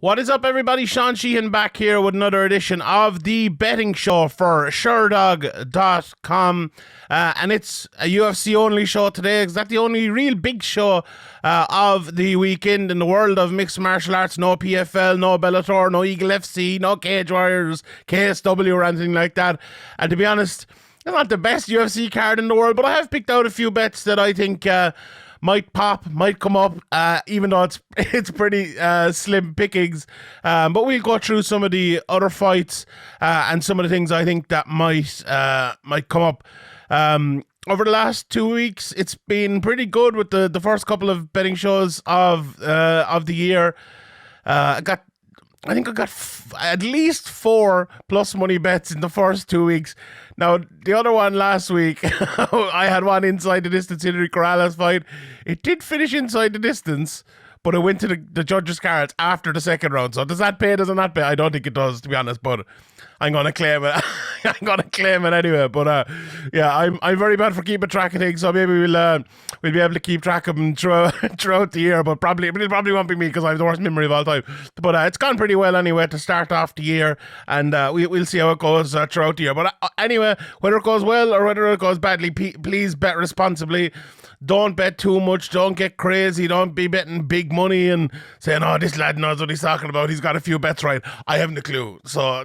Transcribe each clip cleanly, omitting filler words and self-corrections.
What is up, everybody? Sean Sheehan back here with another edition of the betting show for Sherdog.com. And it's a UFC only show today. Is that the only real big show of the weekend in the world of mixed martial arts? No PFL, no Bellator, no Eagle FC, no Cage Warriors, KSW or anything like that. And to be honest, it's not the best UFC card in the world, but I have picked out a few bets that I think might pop, might come up, even though it's pretty slim pickings. But we'll go through some of the other fights and some of the things I think that might come up. Over the last 2 weeks, it's been pretty good with the first couple of betting shows of the year. I think I got at least 4 plus money bets in the first 2 weeks. Now, the other one last week, I had one inside the distance Henry Corrales fight. It did finish inside the distance, but it went to the judges' cards after the second round. So does that pay? Does it not pay? I don't think it does, to be honest, but I'm going to claim it. I'm going to claim it anyway. But yeah, I'm very bad for keeping track of things, so maybe we'll be able to keep track of them throughout the year. But it probably won't be me because I have the worst memory of all time. But it's gone pretty well anyway to start off the year, and we'll see how it goes throughout the year. But anyway, whether it goes well or whether it goes badly, please bet responsibly. Don't bet too much. Don't get crazy. Don't be betting big money and saying, "Oh, this lad knows what he's talking about. He's got a few bets right." I haven't a clue. So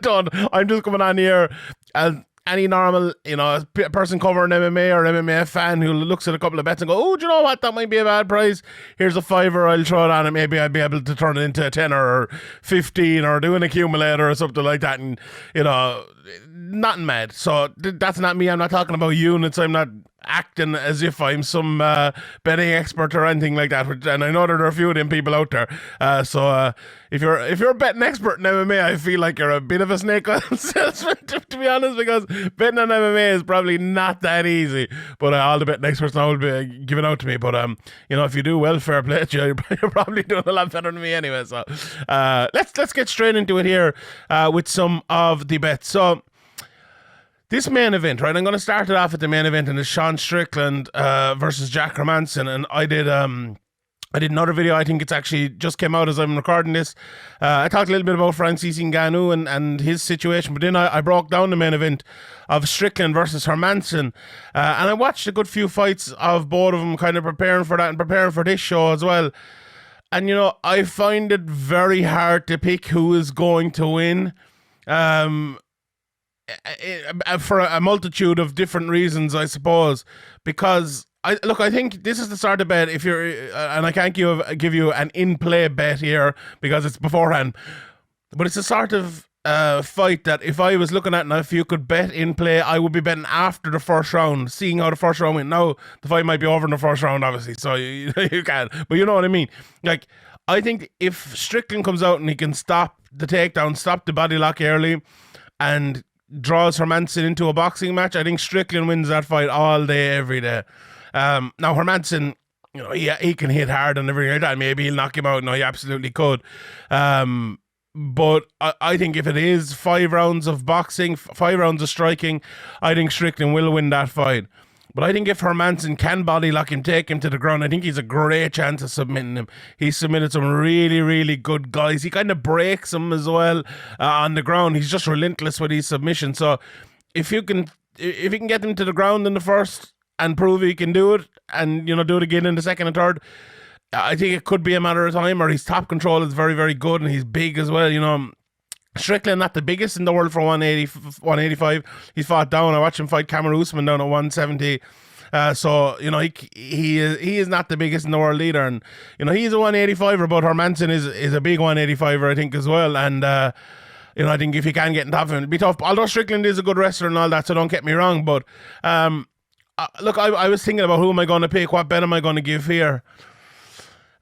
don't. I'm just coming on here as any normal, person covering MMA or MMA fan who looks at a couple of bets and go, "Oh, do you know what? That might be a bad price. Here's a $5. I'll throw it on and maybe I'll be able to turn it into a 10 or 15 or do an accumulator or something like that." And, nothing mad. So that's not me. I'm not talking about units. I'm not acting as if I'm some betting expert or anything like that, and I know there are a few of them people out there. So if you're a betting expert in MMA, I feel like you're a bit of a snake oil salesman, to be honest, because betting on MMA is probably not that easy. But all the betting experts now will be giving out to me. But if you do well, fair play to you. You're probably doing a lot better than me anyway. So let's get straight into it here with some of the bets. So this main event, right? I'm going to start it off at the main event, and it's Sean Strickland versus Jack Hermansson. And I did another video. I think it's actually just came out as I'm recording this. I talked a little bit about Francis Ngannou and his situation, but then I broke down the main event of Strickland versus Hermansson. And I watched a good few fights of both of them, kind of preparing for that and preparing for this show as well. And, I find it very hard to pick who is going to win. For a multitude of different reasons, I suppose, because I think this is the sort of bet, if you're, and I can't give you an in-play bet here because it's beforehand, but it's a sort of fight that if I was looking at, now if you could bet in play, I would be betting after the first round, seeing how the first round went. Now the fight might be over in the first round, obviously, so you can't, but you know what I mean. Like, I think if Strickland comes out and he can stop the takedown, stop the body lock early, and draws Hermansson into a boxing match, I think Strickland wins that fight all day, every day. Now Hermansson, he can hit hard and everything like that. Maybe he'll knock him out. No, he absolutely could. But I think if it is 5 rounds of boxing, 5 rounds of striking, I think Strickland will win that fight. But I think if Hermansson can body lock him, take him to the ground, I think he's a great chance of submitting him. He's submitted some really, really good guys. He kind of breaks them as well on the ground. He's just relentless with his submission. So if he can get them to the ground in the first and prove he can do it, and do it again in the second and third, I think it could be a matter of time. Or his top control is very, very good, and he's big as well. Strickland, not the biggest in the world for 185. He's fought down. I watched him fight Cameron Usman down at 170. So, he is not the biggest in the world either. And, he's a 185er, but Hermansson is a big 185er, I think, as well. And, I think if he can get on top of him, it'll be tough. Although Strickland is a good wrestler and all that, so don't get me wrong. But, look, I was thinking about who am I going to pick? What bet am I going to give here?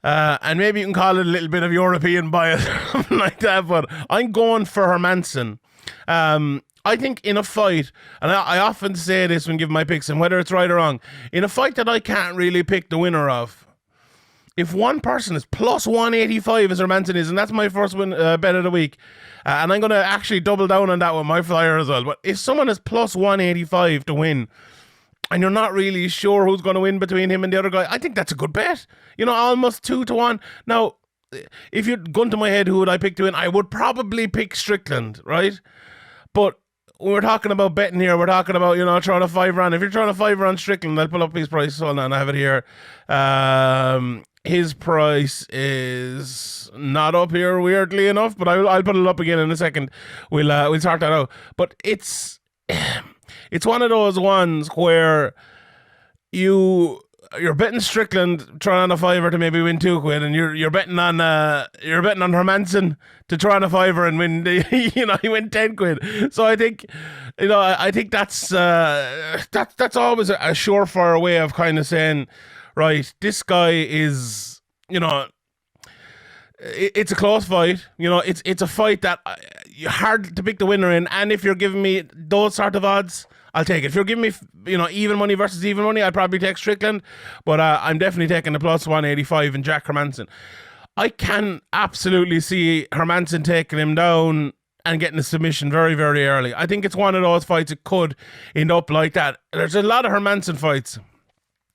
And maybe you can call it a little bit of European bias or something like that, but I'm going for Hermansson. I think in a fight, and I often say this when giving my picks, and whether it's right or wrong, in a fight that I can't really pick the winner of, if one person is plus 185 as Hermansson is, and that's my first bet of the week, and I'm going to actually double down on that with my flyer as well, but if someone is plus 185 to win, and you're not really sure who's going to win between him and the other guy, I think that's a good bet. Almost 2-1. Now, if you'd gun to my head, who would I pick to win? I would probably pick Strickland, right? But when we're talking about betting here, we're talking about, trying to 5 round. If you're trying to 5 round Strickland, I'll pull up his price. Hold on, I have it here. His price is not up here, weirdly enough, but I'll put it up again in a second. We'll sort that out. But it's one of those ones where you're betting Strickland trying on a fiver to maybe win £2, and you're betting on Hermansson to try on a fiver and win he win £10. So I think I think that's always a surefire way of kind of saying, right, this guy is it's a close fight. It's a fight that hard to pick the winner in, and if you're giving me those sort of odds, I'll take it. If you're giving me, even money versus even money, I'd probably take Strickland. But I'm definitely taking the plus 185 in Jack Hermansson. I can absolutely see Hermansson taking him down and getting a submission very, very early. I think it's one of those fights that could end up like that. There's a lot of Hermansson fights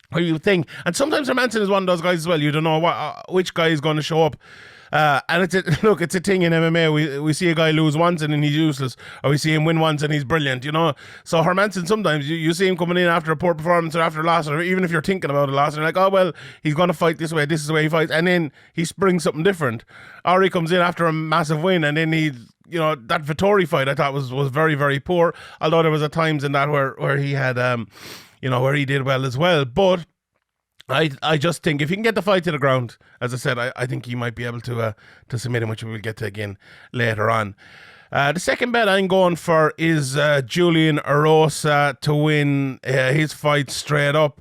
where you think, and sometimes Hermansson is one of those guys as well. You don't know which guy is going to show up. And it's a thing in MMA. We see a guy lose once and then he's useless, or we see him win once and he's brilliant, So Hermansson, sometimes you see him coming in after a poor performance or after a loss, or even if you're thinking about a loss, and you're like, oh well, he's going to fight this way. This is the way he fights, and then he springs something different. Or he comes in after a massive win, and then he, that Vettori fight I thought was very, very poor. Although there was at times in that where he had, where he did well as well, but. I just think if he can get the fight to the ground, as I said, I think he might be able to submit him, which we will get to again later on. The second bet I'm going for is Julian Erosa to win his fight straight up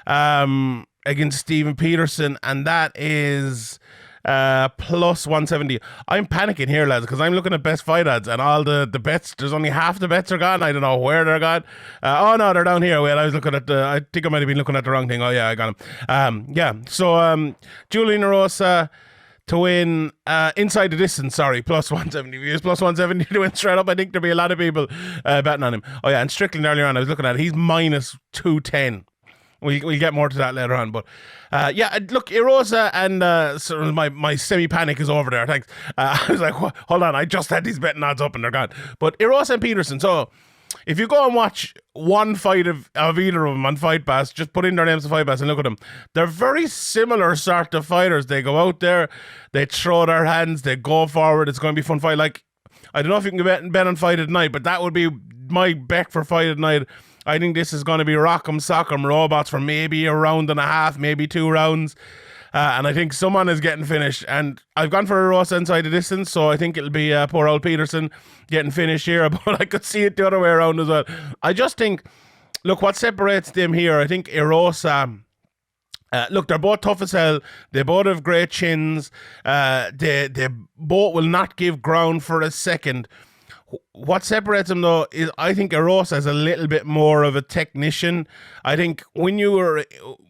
against Stephen Peterson, and that is plus 170. I'm panicking here, lads, because I'm looking at best fight odds, and all the bets, there's only half the bets are gone. I don't know where they're gone. Oh no, they're down here. Well, I was looking at I think I might have been looking at the wrong thing. Oh yeah, I got them. So Julian Erosa to win inside the distance, plus 170. If he was plus 170 to win straight up, I think there'd be a lot of people betting on him. Oh yeah, and Strickland earlier on, I was looking at it, he's minus 210. We'll get more to that later on, but look, Erosa and sort of my semi-panic is over there, thanks. I was like, hold on, I just had these betting odds up and they're gone. But Erosa and Peterson, so if you go and watch one fight of either of them on Fight Pass, just put in their names to Fight Pass and look at them. They're very similar sort of fighters. They go out there, they throw their hands, they go forward, it's going to be a fun fight. Like, I don't know if you can bet on Fight at Night, but that would be my bet for Fight at Night. I think this is going to be rock'em sock'em robots for maybe a round and a half, maybe 2 rounds. And I think someone is getting finished. And I've gone for Erosa inside the distance, so I think it'll be poor old Peterson getting finished here. But I could see it the other way around as well. I just think, look, what separates them here, I think Erosa... look, they're both tough as hell. They both have great chins. They both will not give ground for a second. What separates them, though, is I think Erosa is a little bit more of a technician. I think when you're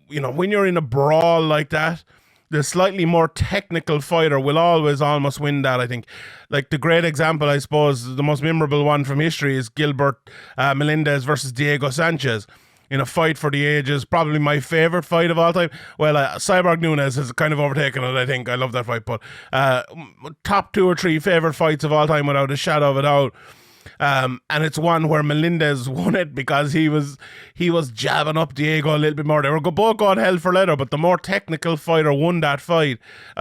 in a brawl like that, the slightly more technical fighter will always almost win that, I think. Like, the great example, I suppose, the most memorable one from history is Gilbert Melendez versus Diego Sanchez. In a fight for the ages, probably my favourite fight of all time. Well, Cyborg Nunes has kind of overtaken it, I think. I love that fight, but top 2 or 3 favourite fights of all time without a shadow of a doubt. And it's one where Melendez won it because he was jabbing up Diego a little bit more. They were both going hell for leather, but the more technical fighter won that fight,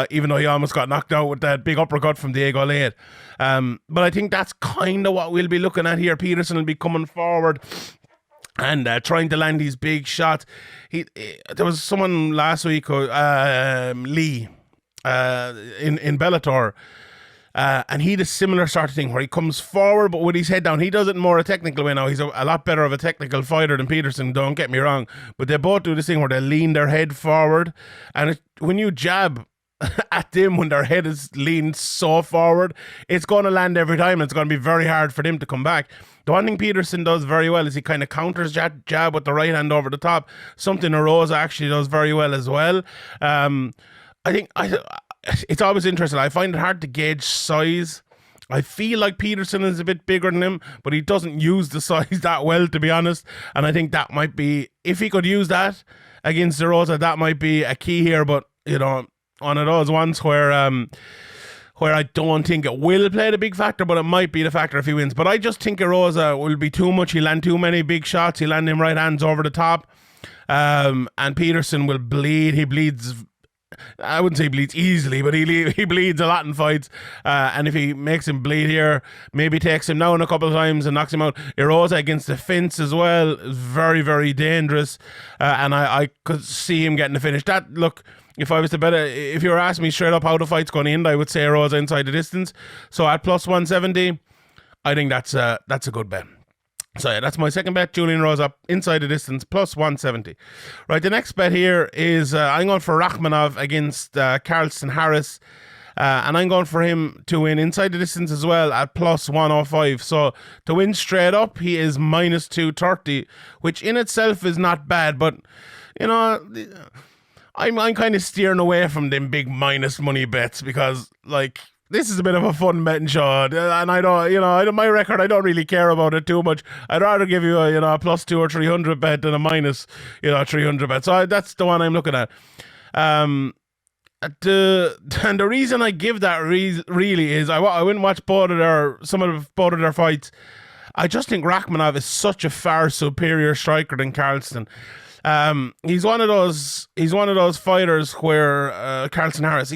even though he almost got knocked out with that big uppercut from Diego late. But I think that's kind of what we'll be looking at here. Peterson will be coming forward and trying to land these big shots. There was someone last week, Lee, in Bellator, and he did a similar sort of thing where he comes forward but with his head down. He does it in more a technical way now. He's a lot better of a technical fighter than Peterson, don't get me wrong, but they both do this thing where they lean their head forward, and when you jab at them when their head is leaned so forward, it's going to land every time. It's going to be very hard for them to come back. The one thing Peterson does very well is he kind of counters that jab with the right hand over the top, something Erosa actually does very well as well. I think it's always interesting. I find it hard to gauge size. I feel like Peterson is a bit bigger than him, but he doesn't use the size that well, to be honest. And I think that might be, if he could use that against Erosa, that might be a key here. But, one of those ones where I don't think it will play the big factor, but it might be the factor if he wins. But I just think Erosa will be too much. He'll land too many big shots. He'll land him right hands over the top. And Peterson will bleed. He bleeds, I wouldn't say he bleeds easily, but he bleeds a lot in fights. And if he makes him bleed here, maybe takes him down a couple of times and knocks him out. Erosa against the fence as well is very, very dangerous. And I could see him getting the finish. If I was to bet, if you were asking me straight up how the fight's going to end, I would say Erosa inside the distance. So at plus 170, I think that's a good bet. So yeah, that's my second bet. Julian Erosa inside the distance plus 170. Right, the next bet here is I'm going for Rakhmonov against Carlston Harris. And I'm going for him to win inside the distance as well at plus 105. So to win straight up, he is minus 230, which in itself is not bad. But, you know, I'm kind of steering away from them big minus money bets because, like, this is a bit of a fun betting show, and I don't, my record, I don't really care about it too much. I'd rather give you a plus 200 or 300 bet than a minus, 300 bet. So that's the one I'm looking at. And the reason I give that really is I went and watched both of their fights. I just think Rakhmonov is such a far superior striker than Carlston. He's one of those fighters where Carlston Harris.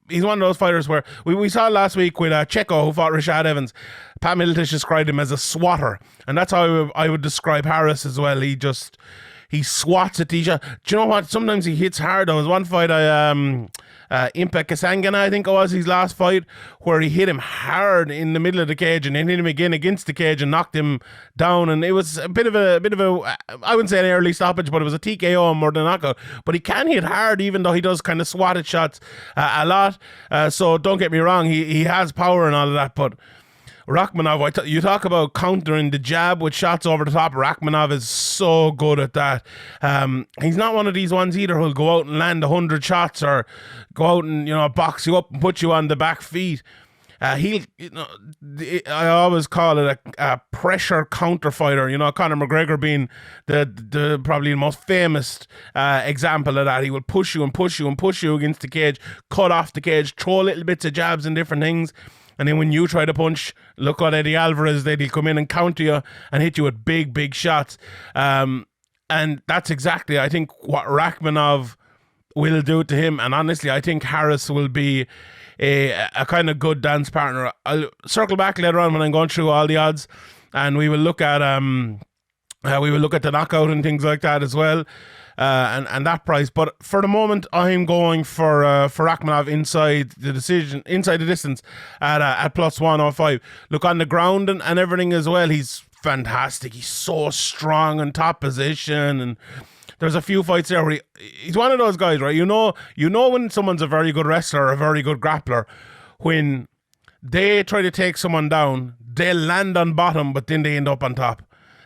He's one of those fighters where we saw last week with Checo, who fought Rashad Evans. Pat Miletich described him as a swatter, and that's how I would describe Harris as well. He swats at each other. Do you know what? Sometimes he hits hard. There was one fight Impe Kasangana, I think it was his last fight, where he hit him hard in the middle of the cage and then hit him again against the cage and knocked him down. And it was a bit of a I wouldn't say an early stoppage, but it was a TKO more than a knockout. But he can hit hard, even though he does kind of swatted shots a lot. So don't get me wrong, he has power and all of that, but Rakhmonov, you talk about countering the jab with shots over the top. Rakhmonov is so good at that. He's not one of these ones either who'll go out and land 100 shots or go out and box you up and put you on the back feet. I always call it a pressure counter fighter. Conor McGregor being the probably the most famous example of that. He will push you and push you and push you against the cage, cut off the cage, throw little bits of jabs and different things. And then when you try to punch, look what Eddie Alvarez did. He'll come in and counter you and hit you with big, big shots. And that's exactly, I think, what Rakhmonov will do to him. And honestly, I think Harris will be a kind of good dance partner. I'll circle back later on when I'm going through all the odds, and we will look at the knockout and things like that as well. And that price, but for the moment, I'm going for Rakhmonov inside the distance at plus 105. Look, on the ground and everything as well, he's fantastic. He's so strong in top position, and there's a few fights there where he's one of those guys, right? You know when someone's a very good wrestler or a very good grappler, when they try to take someone down, they land on bottom, but then they end up on top.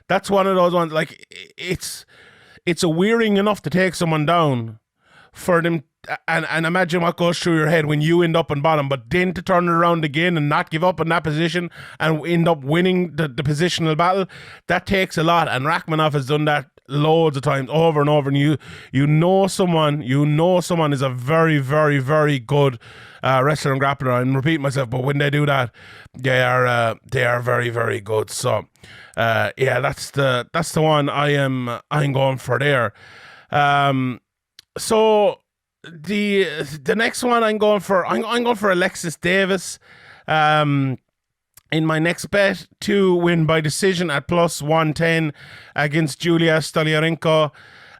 That's one of those ones. Like it's a wearing enough to take someone down for them, and imagine what goes through your head when you end up on bottom, but then to turn it around again and not give up in that position and end up winning the positional battle, that takes a lot. And Rakhmonov has done that loads of times over and over, and you know someone is a very, very, very good wrestler and grappler. I'm repeating myself, but when they do that, they are very, very good. So that's the one I'm going for there. So the next one I'm going for Alexis Davis in my next bet to win by decision at plus 110 against Julija Stoliarenko.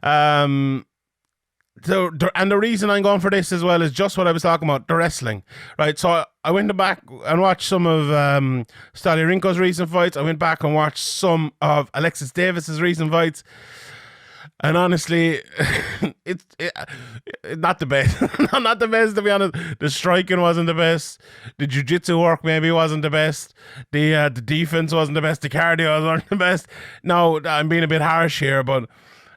And the reason I'm going for this as well is just what I was talking about, the wrestling, right? So I went back and watched some of Stoliarenko's recent fights. I went back and watched some of Alexis Davis's recent fights. And honestly, it's not the best. Not the best, to be honest. The striking wasn't the best. The jiu-jitsu work maybe wasn't the best. The defense wasn't the best. The cardio wasn't the best. No, I'm being a bit harsh here, but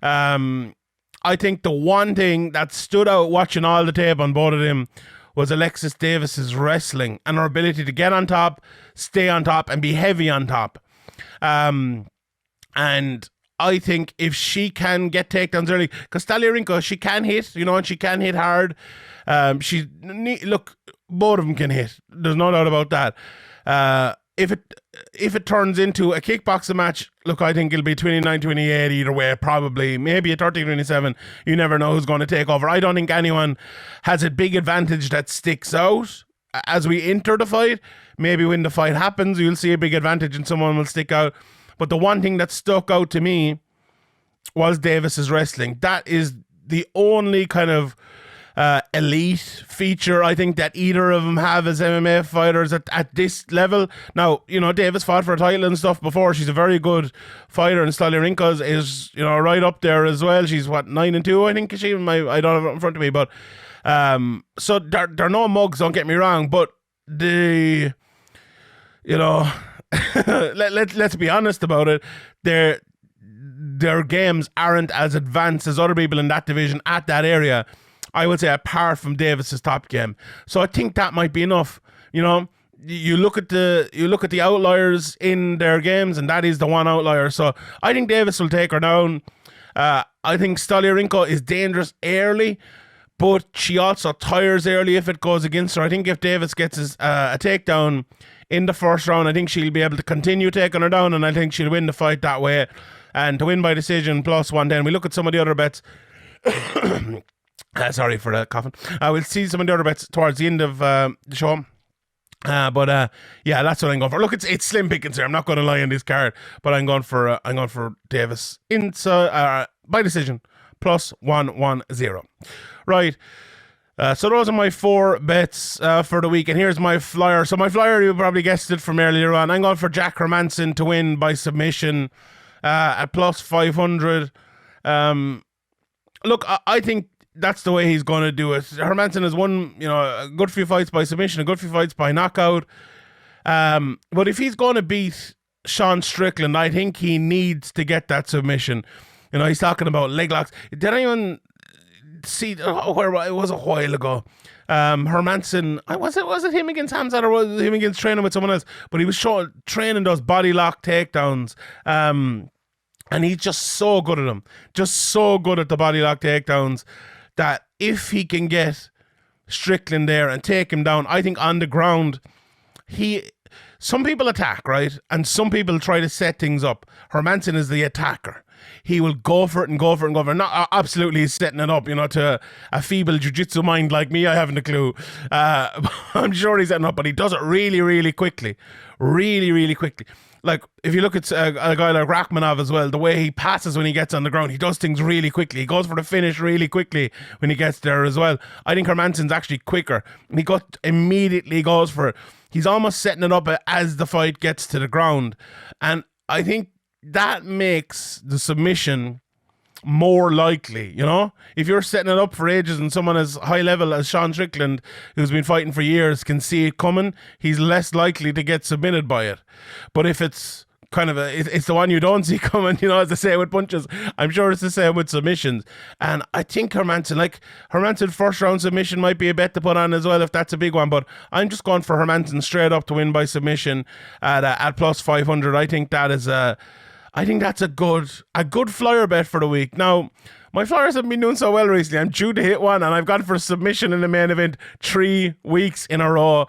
I think the one thing that stood out watching all the tape on both of them was Alexis Davis's wrestling and her ability to get on top, stay on top, and be heavy on top. And I think if she can get takedowns early, because Stoliarenko, she can hit, and she can hit hard. Look, both of them can hit. There's no doubt about that. If it turns into a kickboxing match, look, I think it'll be 29-28 either way, probably. Maybe a 30-27. You never know who's going to take over. I don't think anyone has a big advantage that sticks out as we enter the fight. Maybe when the fight happens, you'll see a big advantage and someone will stick out. But the one thing that stuck out to me was Davis's wrestling. That is the only kind of elite feature I think that either of them have as MMA fighters at this level. Now, Davis fought for a title and stuff before. She's a very good fighter, and Stoliarenko is right up there as well. She's 9-2, I think. I don't have it in front of me, but so they're no mugs, don't get me wrong, but let's be honest about it. Their games aren't as advanced as other people in that division at that area, I would say, apart from Davis's top game. So I think that might be enough. You look at the outliers in their games, and that is the one outlier. So I think Davis will take her down. I think Stoliarenko is dangerous early, but she also tires early if it goes against her. I think if Davis gets a takedown in the first round, I think she'll be able to continue taking her down, and I think she'll win the fight that way. And to win by decision, +110. We look at some of the other bets. Sorry for the coughing. We'll see some of the other bets towards the end of the show. But that's what I'm going for. Look, it's slim pickings here. I'm not going to lie on this card, but I'm going for Davis by decision, +110. Right. So those are my 4 bets for the week, and here's my flyer. So my flyer, you probably guessed it from earlier on. I'm going for Jack Hermansson to win by submission at +500. Look, I think that's the way he's going to do it. Hermansson has won, a good few fights by submission, a good few fights by knockout. But if he's going to beat Sean Strickland, I think he needs to get that submission. He's talking about leg locks. Did anyone see where it was a while ago? Hermansson, was it him against Hamzat, or was it him against training with someone else? But he was training those body lock takedowns. And he's just so good at them. Just so good at the body lock takedowns that if he can get Strickland there and take him down, I think on the ground, some people attack, right? And some people try to set things up. Hermansson is the attacker. He will go for it and go for it and go for it. Not absolutely setting it up, to a feeble jiu-jitsu mind like me. I haven't a clue. I'm sure he's setting up, but he does it really, really quickly. Really, really quickly. Like, if you look at a guy like Rakhmonov as well, the way he passes when he gets on the ground, he does things really quickly. He goes for the finish really quickly when he gets there as well. I think Hermansson's actually quicker. He immediately goes for it. He's almost setting it up as the fight gets to the ground. And I think that makes the submission more likely, if you're setting it up for ages and someone as high level as Sean Strickland, who's been fighting for years, can see it coming, he's less likely to get submitted by it. But if it's kind of it's the one you don't see coming, as they say with punches, I'm sure it's the same with submissions. And I think Hermansson first round submission might be a bet to put on as well if that's a big one, but I'm just going for Hermansson straight up to win by submission at +500. I think that's a good flyer bet for the week. Now, my flyers haven't been doing so well recently. I'm due to hit one, and I've gone for submission in the main event 3 weeks in a row.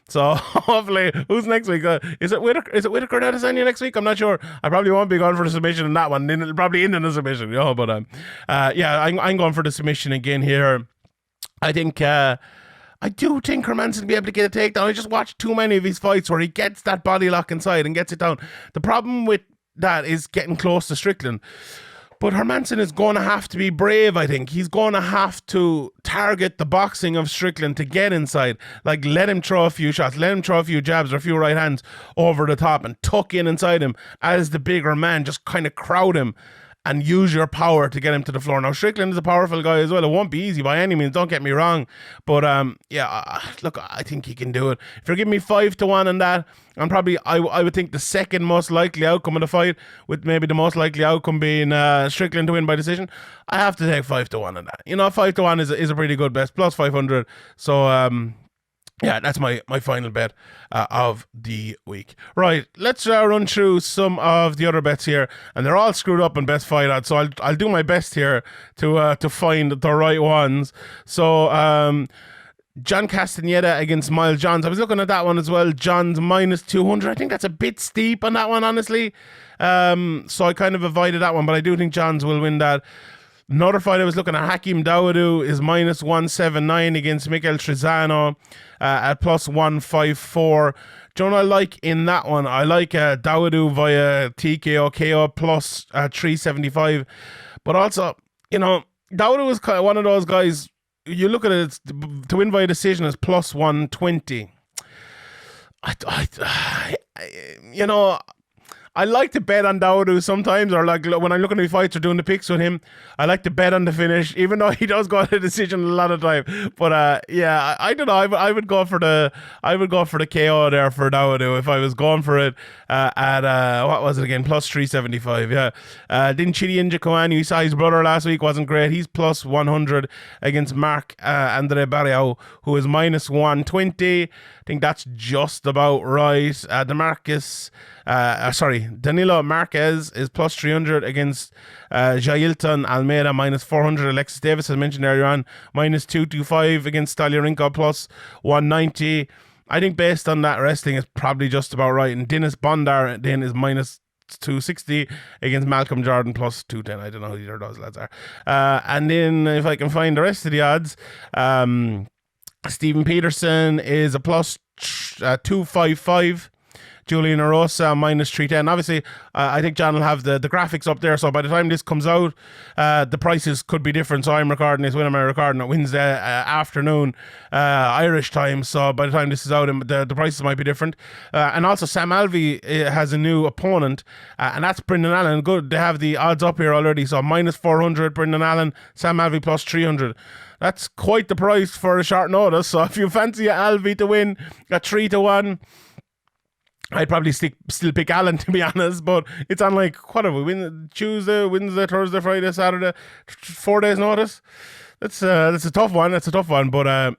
So hopefully, who's next week? Is it Whitaker Adesanya next week? I'm not sure. I probably won't be going for the submission in that one. Then it'll probably end in a submission. But I'm going for the submission again here. I do think Hermansson will be able to get a takedown. I just watched too many of his fights where he gets that body lock inside and gets it down. The problem with that is getting close to Strickland. But Hermansson is going to have to be brave, I think. He's going to have to target the boxing of Strickland to get inside. Like, let him throw a few shots, let him throw a few jabs or a few right hands over the top and tuck inside him as the bigger man. Just kind of crowd him and use your power to get him to the floor. Now, Strickland is a powerful guy as well. It won't be easy by any means, don't get me wrong. But, look, I think he can do it. If you're giving me 5-1 on that, I would think the second most likely outcome of the fight, with maybe the most likely outcome being Strickland to win by decision, I have to take 5-1 on that. 5-1 is a pretty good bet, +500. So, yeah, that's my final bet of the week. Right, let's run through some of the other bets here, and they're all screwed up in best fight odds. So I'll do my best here to find the right ones. So John Castaneda against Miles Johns. I was looking at that one as well. Johns minus 200. I think that's a bit steep on that one, honestly. So I kind of avoided that one, but I do think Johns will win that. Another fight I was looking at, Hakeem Dawodu is minus 179 against Miguel Trizano at plus 154. Do you know what I like in that one? I like Dawodu via TKO KO plus 375. But also, Dawodu is kind of one of those guys, you look at it, to win via decision is plus 120. I like to bet on Dawodu sometimes, or like when I'm looking at the fights or doing the picks with him, I like to bet on the finish, even though he does go on a decision a lot of time. But yeah, I don't know. I would go for the KO there for Dawodu if I was going for it at what was it again? Plus 375. Yeah. Didn't Julian Jacoani, we saw his brother last week, wasn't great. He's plus 100 against Mark Andre Barriao, who is minus 120. I think that's just about right. Danilo Marquez is plus 300 against Jailton Almeida, minus 400. Alexis Davis, I mentioned earlier on, minus 225 against Stoliarenko, plus 190. I think based on that wrestling, it's probably just about right. And Dennis Bondar then is minus 260 against Malcolm Jordan, plus 210. I don't know who either of those lads are. And then if I can find the rest of the odds, Stephen Peterson is a plus 255. Julian Erosa minus 310. Obviously, I think John will have the graphics up there, so by the time this comes out, the prices could be different. So I'm recording this, when am I recording it? Wednesday afternoon, Irish time. So by the time this is out, the prices might be different. And also, Sam Alvey has a new opponent, and that's Brendan Allen. Good, they have the odds up here already. So minus 400, Brendan Allen, Sam Alvey plus 300. That's quite the price for a short notice. So if you fancy Alvey to win at 3-1, I'd probably still pick Allen, to be honest, but it's on like, what have we, Tuesday, Wednesday, Thursday, Friday, Saturday, 4 days notice. That's a tough one. But I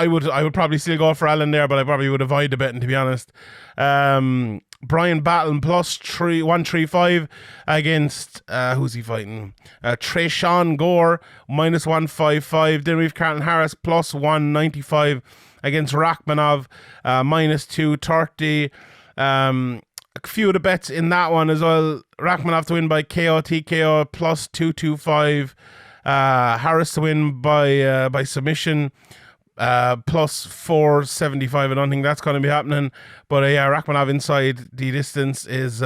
would probably still go for Allen there, but I probably would avoid the betting, to be honest. Brian Batten plus 135 against who's he fighting? Treshawn Gore minus 155. Then we've Carlton Harris plus 195 against Rakhmonov minus 230. A few of the bets in that one as well. Rakhmonov to win by KO TKO plus 225. Harris to win by submission plus 475. I don't think that's going to be happening, but Rakhmonov inside the distance is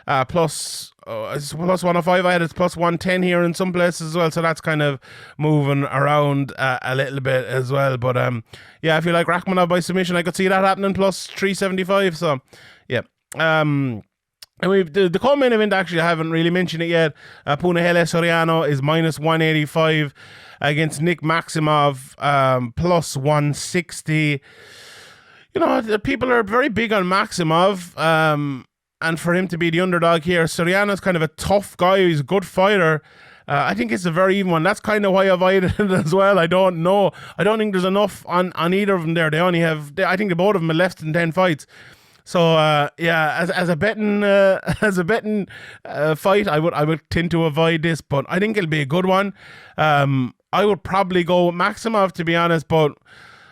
it's plus 105. I had it's plus 110 here in some places as well, so that's kind of moving around a little bit as well. But if you like Rakhmonov by submission, I could see that happening, plus 375. So yeah. And we've the co-main event, actually I haven't really mentioned it yet. Punahele Soriano is minus 185 against Nick Maximov, plus 160. The people are very big on Maximov, and for him to be the underdog here, Soriano's kind of a tough guy. He's a good fighter. I think it's a very even one. That's kind of why I avoided it as well. I don't know. I don't think there's enough on either of them there. They only have, I think the both of them are less than 10 fights. So as a betting fight, I would tend to avoid this, but I think it'll be a good one. I would probably go with Maximov, to be honest, but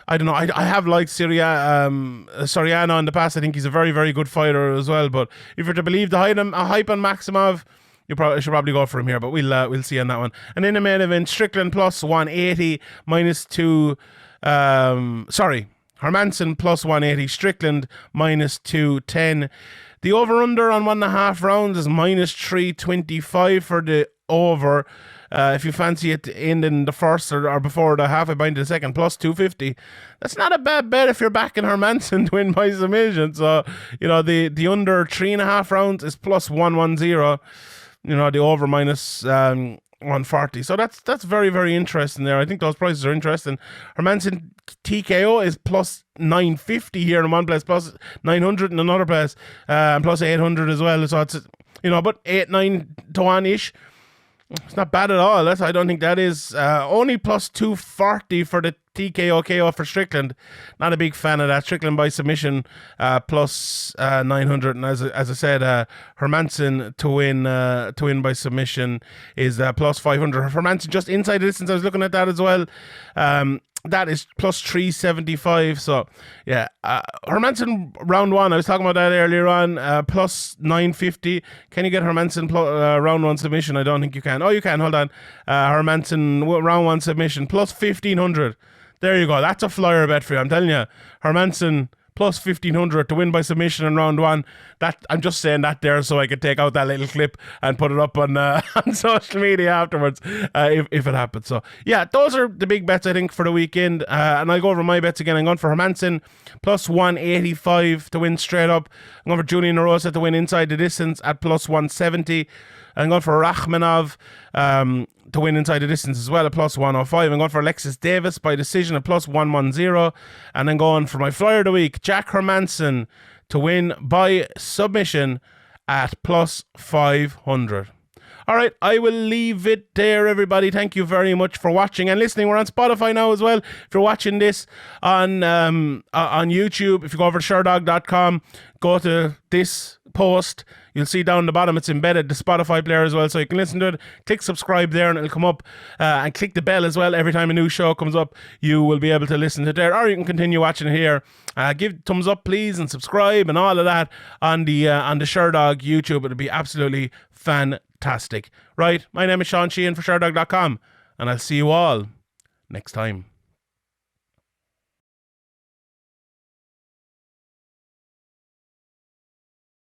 I don't know. I have liked Soriano in the past. I think he's a very, very good fighter as well. But if you're to believe the hype on Maximov, you should probably go for him here. But we'll see on that one. And in the main event, Strickland plus 180 minus 2. Hermansson plus 180. Strickland minus 210. The over/under on 1.5 rounds is minus 325 for the over. If you fancy it to end in the first or before the halfway point of the second, plus 250. That's not a bad bet if you're backing Hermansson to win by submission. So, the under 3.5 rounds is plus 110. The over minus 140. So that's very, very interesting there. I think those prices are interesting. Hermansson TKO is plus 950 here in one place, plus 900 in another place, and plus 800 as well. So it's, but 8-9 to 1 ish. It's not bad at all. I don't think that is. Only plus 240 for the TKO KO for Strickland. Not a big fan of that. Strickland by submission plus 900. And as I said, Hermansson to win by submission is plus 500. Hermansson just inside the distance. I was looking at that as well. That is plus 375. So, yeah. Hermansson round one. I was talking about that earlier on. Plus 950. Can you get Hermansson round one submission? I don't think you can. Oh, you can. Hold on. Hermansson round one submission. Plus 1500. There you go. That's a flyer bet for you. I'm telling you. Hermansson plus 1500 to win by submission in round one. That I'm just saying that there so I could take out that little clip and put it up on on social media afterwards if it happens. So yeah, those are the big bets I think for the weekend. And I'll go over my bets again. I'm going for Hermansson plus 185 to win straight up. I'm going for Julian Erosa to win inside the distance at plus 170. I'm going for Rakhmonov to win inside the distance as well at plus 105. I'm going for Alexis Davis by decision at plus 110. And then going for my flyer of the week, Jack Hermansson to win by submission at plus 500. All right, I will leave it there, everybody. Thank you very much for watching and listening. We're on Spotify now as well. If you're watching this on YouTube, if you go over to Sherdog.com, go to this post, you'll see down the bottom it's embedded the Spotify player as well, so you can listen to it. Click subscribe there and it'll come up, and click the bell as well. Every time a new show comes up, you will be able to listen to it there, or you can continue watching it here. Give thumbs up please and subscribe and all of that on the Sherdog YouTube. It'll be absolutely fantastic. Right, my name is Sheehan for Sherdog.com, and I'll see you all next time.